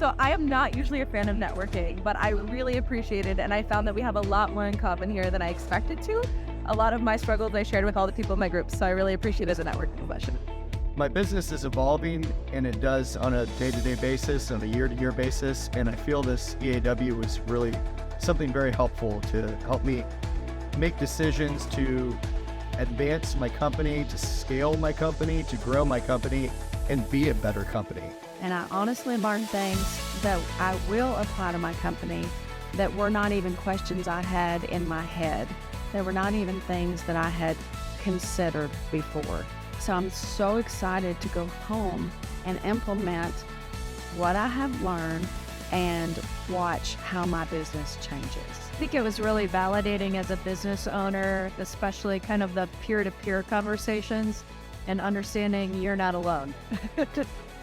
So I am not usually a fan of networking, but I really appreciate it. And I found that we have a lot more in common here than I expected to. A lot of my struggles I shared with all the people in my group. So I really appreciate it as a networking session. My business is evolving, and it does on a day-to-day basis, on a year-to-year basis. And I feel this EAW was really something very helpful to help me make decisions to advance my company, to scale my company, to grow my company, and be a better company. And I honestly learned things that I will apply to my company that were not even questions I had in my head. They were not even things that I had considered before. So I'm so excited to go home and implement what I have learned and watch how my business changes. I think it was really validating as a business owner, especially kind of the peer-to-peer conversations and understanding you're not alone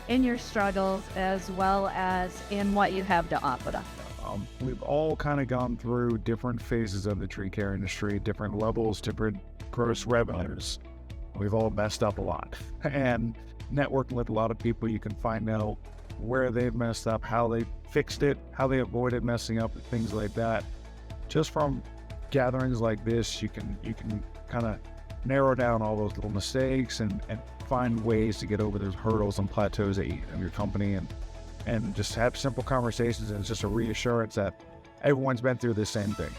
in your struggles as well as in what you have to offer. We've all kind of gone through different phases of the tree care industry, different levels, different gross revenues. We've all messed up a lot. And networking with a lot of people, you can find out where they've messed up, how they fixed it, how they avoided messing up, and things like that. Just from gatherings like this, you can kind of narrow down all those little mistakes and find ways to get over those hurdles and plateaus that you in your company and just have simple conversations, and it's just a reassurance that everyone's been through the same thing.